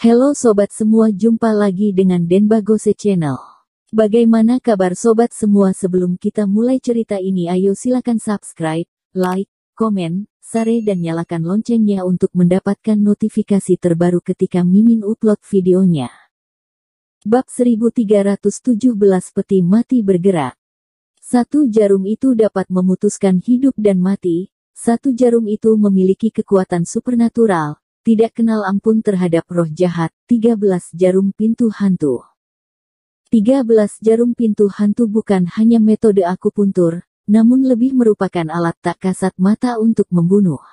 Halo sobat semua, jumpa lagi dengan Denbagose Channel. Bagaimana kabar sobat semua? Sebelum kita mulai cerita ini, ayo silakan subscribe, like, komen, share dan nyalakan loncengnya untuk mendapatkan notifikasi terbaru ketika Mimin upload videonya. Bab 1317 Peti Mati Bergerak. Satu jarum itu dapat memutuskan hidup dan mati. Satu jarum itu memiliki kekuatan supernatural, tidak kenal ampun terhadap roh jahat. 13 jarum pintu hantu. 13 jarum pintu hantu bukan hanya metode akupuntur, namun lebih merupakan alat tak kasat mata untuk membunuh.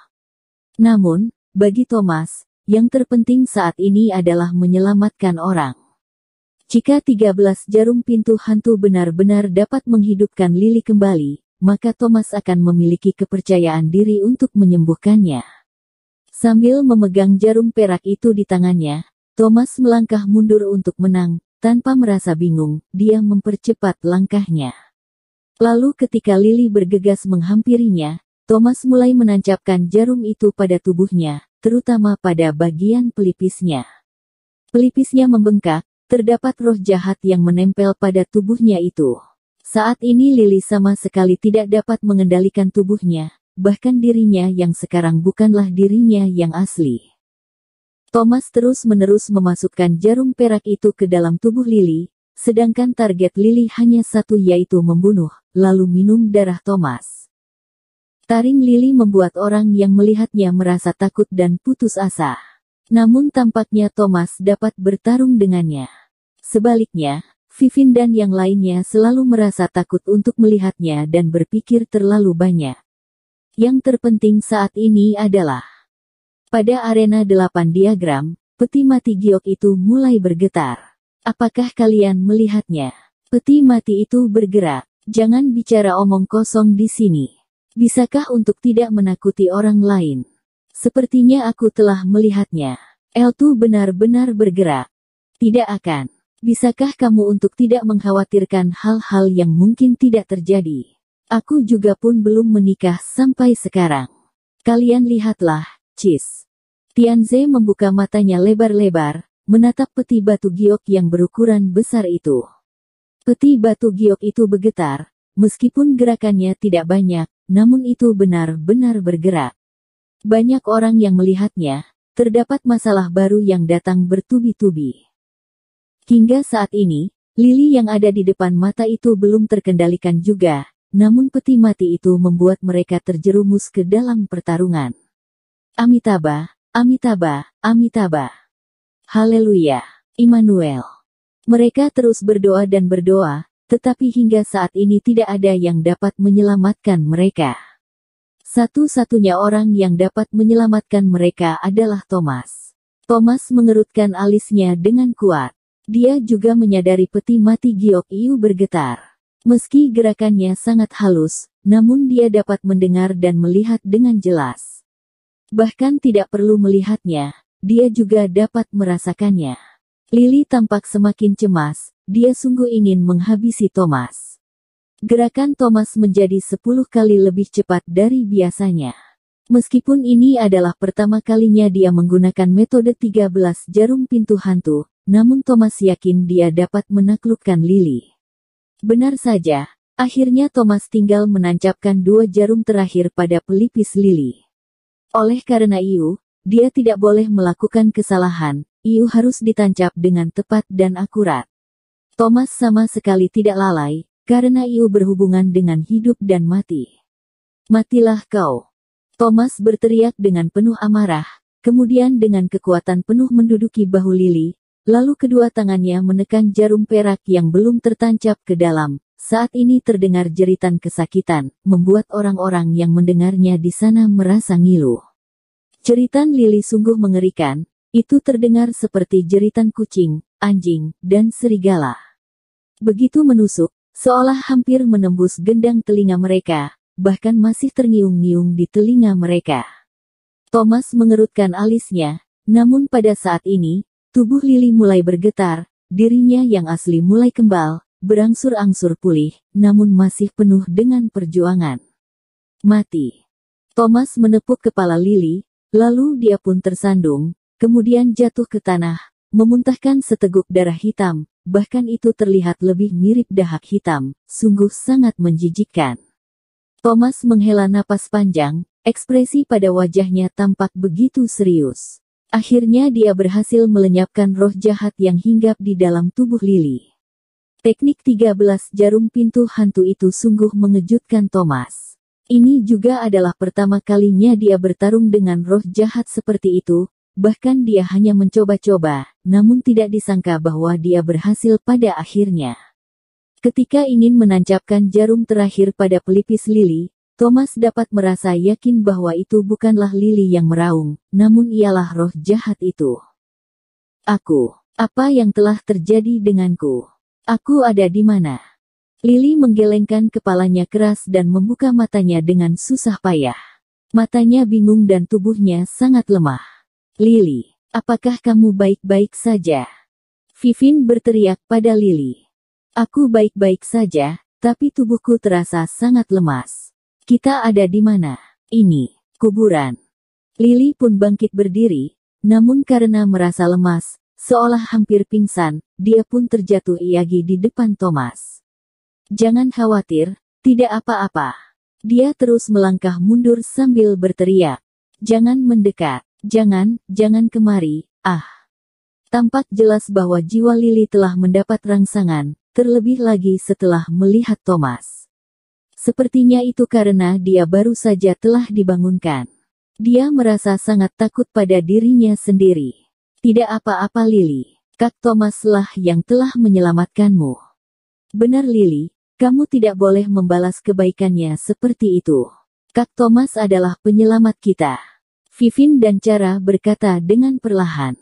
Namun, bagi Thomas, yang terpenting saat ini adalah menyelamatkan orang. Jika 13 jarum pintu hantu benar-benar dapat menghidupkan Lily kembali, maka Thomas akan memiliki kepercayaan diri untuk menyembuhkannya. Sambil memegang jarum perak itu di tangannya, Thomas melangkah mundur untuk menang. Tanpa merasa bingung, dia mempercepat langkahnya. Lalu ketika Lily bergegas menghampirinya, Thomas mulai menancapkan jarum itu pada tubuhnya, terutama pada bagian pelipisnya. Pelipisnya membengkak, terdapat roh jahat yang menempel pada tubuhnya itu. Saat ini Lily sama sekali tidak dapat mengendalikan tubuhnya. Bahkan dirinya yang sekarang bukanlah dirinya yang asli. Thomas terus-menerus memasukkan jarum perak itu ke dalam tubuh Lily, sedangkan target Lily hanya satu, yaitu membunuh, lalu minum darah Thomas. Taring Lily membuat orang yang melihatnya merasa takut dan putus asa. Namun tampaknya Thomas dapat bertarung dengannya. Sebaliknya, Vivin dan yang lainnya selalu merasa takut untuk melihatnya dan berpikir terlalu banyak. Yang terpenting saat ini adalah, pada arena 8 diagram, peti mati giok itu mulai bergetar. Apakah kalian melihatnya? Peti mati itu bergerak. Jangan bicara omong kosong di sini. Bisakah untuk tidak menakuti orang lain? Sepertinya aku telah melihatnya. L2 benar-benar bergerak. Tidak akan. Bisakah kamu untuk tidak mengkhawatirkan hal-hal yang mungkin tidak terjadi? Aku juga pun belum menikah sampai sekarang. Kalian lihatlah, Cis. Tianze membuka matanya lebar-lebar, menatap peti batu giok yang berukuran besar itu. Peti batu giok itu bergetar, meskipun gerakannya tidak banyak, namun itu benar-benar bergerak. Banyak orang yang melihatnya, terdapat masalah baru yang datang bertubi-tubi. Hingga saat ini, Lily yang ada di depan mata itu belum terkendalikan juga. Namun peti mati itu membuat mereka terjerumus ke dalam pertarungan. Amitabha, Amitabha, Amitabha. Haleluya, Immanuel. Mereka terus berdoa dan berdoa, tetapi hingga saat ini tidak ada yang dapat menyelamatkan mereka. Satu-satunya orang yang dapat menyelamatkan mereka adalah Thomas. Thomas mengerutkan alisnya dengan kuat. Dia juga menyadari peti mati giok itu bergetar. Meski gerakannya sangat halus, namun dia dapat mendengar dan melihat dengan jelas. Bahkan tidak perlu melihatnya, dia juga dapat merasakannya. Lily tampak semakin cemas, dia sungguh ingin menghabisi Thomas. Gerakan Thomas menjadi 10 kali lebih cepat dari biasanya. Meskipun ini adalah pertama kalinya dia menggunakan metode 13 jarum pintu hantu, namun Thomas yakin dia dapat menaklukkan Lily. Benar saja, akhirnya Thomas tinggal menancapkan 2 jarum terakhir pada pelipis Lily. Oleh karena itu, dia tidak boleh melakukan kesalahan, itu harus ditancap dengan tepat dan akurat. Thomas sama sekali tidak lalai, karena itu berhubungan dengan hidup dan mati. Matilah kau! Thomas berteriak dengan penuh amarah, kemudian dengan kekuatan penuh menduduki bahu Lily. Lalu kedua tangannya menekan jarum perak yang belum tertancap ke dalam. Saat ini terdengar jeritan kesakitan, membuat orang-orang yang mendengarnya di sana merasa ngilu. Jeritan Lily sungguh mengerikan, itu terdengar seperti jeritan kucing, anjing, dan serigala. Begitu menusuk, seolah hampir menembus gendang telinga mereka, bahkan masih terngiung-ngiung di telinga mereka. Thomas mengerutkan alisnya, namun pada saat ini, tubuh Lily mulai bergetar, dirinya yang asli mulai kembal, berangsur-angsur pulih, namun masih penuh dengan perjuangan. Mati. Thomas menepuk kepala Lily, lalu dia pun tersandung, kemudian jatuh ke tanah, memuntahkan seteguk darah hitam, bahkan itu terlihat lebih mirip dahak hitam, sungguh sangat menjijikkan. Thomas menghela napas panjang, ekspresi pada wajahnya tampak begitu serius. Akhirnya dia berhasil melenyapkan roh jahat yang hinggap di dalam tubuh Lily. Teknik 13 jarum pintu hantu itu sungguh mengejutkan Thomas. Ini juga adalah pertama kalinya dia bertarung dengan roh jahat seperti itu, bahkan dia hanya mencoba-coba, namun tidak disangka bahwa dia berhasil pada akhirnya. Ketika ingin menancapkan jarum terakhir pada pelipis Lily, Thomas dapat merasa yakin bahwa itu bukanlah Lily yang meraung, namun ialah roh jahat itu. Apa yang telah terjadi denganku? Aku ada di mana? Lily menggelengkan kepalanya keras dan membuka matanya dengan susah payah. Matanya bingung dan tubuhnya sangat lemah. Lily, apakah kamu baik-baik saja? Vivin berteriak pada Lily. Aku baik-baik saja, tapi tubuhku terasa sangat lemas. Kita ada di mana? Ini, kuburan. Lily pun bangkit berdiri, namun karena merasa lemas, seolah hampir pingsan, dia pun terjatuh iagi di depan Thomas. Jangan khawatir, tidak apa-apa. Dia terus melangkah mundur sambil berteriak. Jangan mendekat, jangan kemari, Tampak jelas bahwa jiwa Lily telah mendapat rangsangan, terlebih lagi setelah melihat Thomas. Sepertinya itu karena dia baru saja telah dibangunkan. Dia merasa sangat takut pada dirinya sendiri. Tidak apa-apa Lily, Kak Thomas lah yang telah menyelamatkanmu. Benar Lily. Kamu tidak boleh membalas kebaikannya seperti itu. Kak Thomas adalah penyelamat kita. Vivin dan Cara berkata dengan perlahan.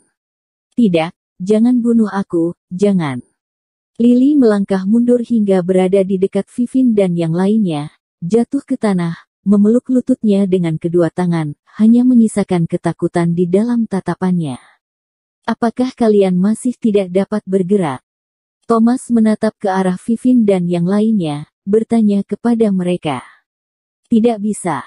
Tidak, jangan bunuh aku, jangan. Lily melangkah mundur hingga berada di dekat Vivin dan yang lainnya, jatuh ke tanah, memeluk lututnya dengan kedua tangan, hanya menyisakan ketakutan di dalam tatapannya. Apakah kalian masih tidak dapat bergerak? Thomas menatap ke arah Vivin dan yang lainnya, bertanya kepada mereka. Tidak bisa.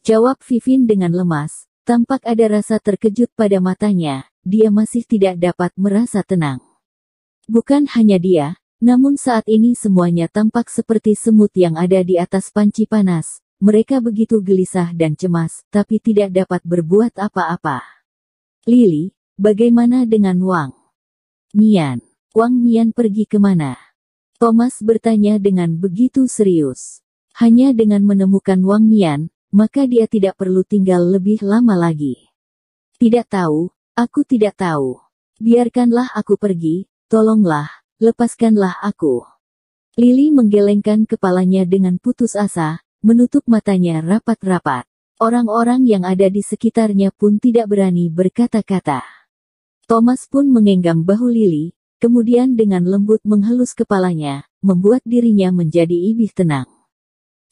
Jawab Vivin dengan lemas, tampak ada rasa terkejut pada matanya, dia masih tidak dapat merasa tenang. Bukan hanya dia, namun saat ini semuanya tampak seperti semut yang ada di atas panci panas, mereka begitu gelisah dan cemas, tapi tidak dapat berbuat apa-apa. Lily, bagaimana dengan Wang Mian pergi kemana? Thomas bertanya dengan begitu serius. Hanya dengan menemukan Wang Mian, maka dia tidak perlu tinggal lebih lama lagi. Tidak tahu, aku tidak tahu. Biarkanlah aku pergi, tolonglah, lepaskanlah aku. Lily menggelengkan kepalanya dengan putus asa, menutup matanya rapat-rapat. Orang-orang yang ada di sekitarnya pun tidak berani berkata-kata. Thomas pun menggenggam bahu Lily, kemudian dengan lembut menghelus kepalanya, membuat dirinya menjadi lebih tenang.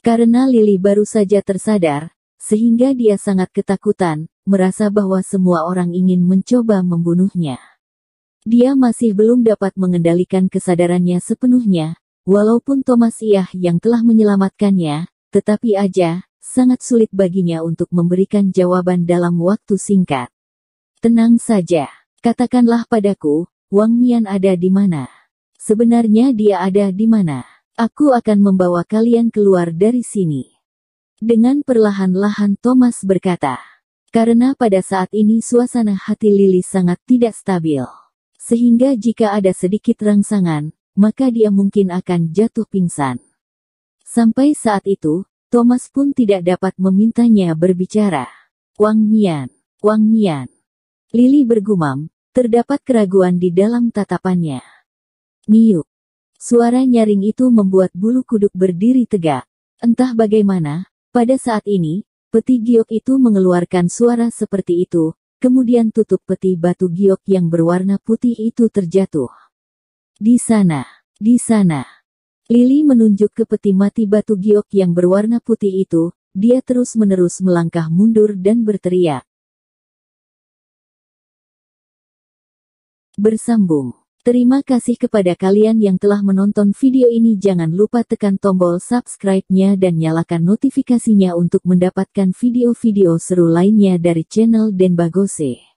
Karena Lily baru saja tersadar, sehingga dia sangat ketakutan, merasa bahwa semua orang ingin mencoba membunuhnya. Dia masih belum dapat mengendalikan kesadarannya sepenuhnya, walaupun Thomas yang telah menyelamatkannya, tetapi sangat sulit baginya untuk memberikan jawaban dalam waktu singkat. Tenang saja, katakanlah padaku, Wang Mian ada di mana? Sebenarnya dia ada di mana? Aku akan membawa kalian keluar dari sini. Dengan perlahan-lahan Thomas berkata. Karena pada saat ini suasana hati Lily sangat tidak stabil. Sehingga jika ada sedikit rangsangan, maka dia mungkin akan jatuh pingsan. Sampai saat itu, Thomas pun tidak dapat memintanya berbicara. Wang Mian. Lily bergumam. Terdapat keraguan di dalam tatapannya. Niuk. Suara nyaring itu membuat bulu kuduk berdiri tegak. Entah bagaimana, pada saat ini, peti giok itu mengeluarkan suara seperti itu, kemudian tutup peti batu giok yang berwarna putih itu terjatuh. Di sana. Lily menunjuk ke peti mati batu giok yang berwarna putih itu, dia terus-menerus melangkah mundur dan berteriak. Bersambung. Terima kasih kepada kalian yang telah menonton video ini. Jangan lupa tekan tombol subscribe-nya dan nyalakan notifikasinya untuk mendapatkan video-video seru lainnya dari channel Denbagose.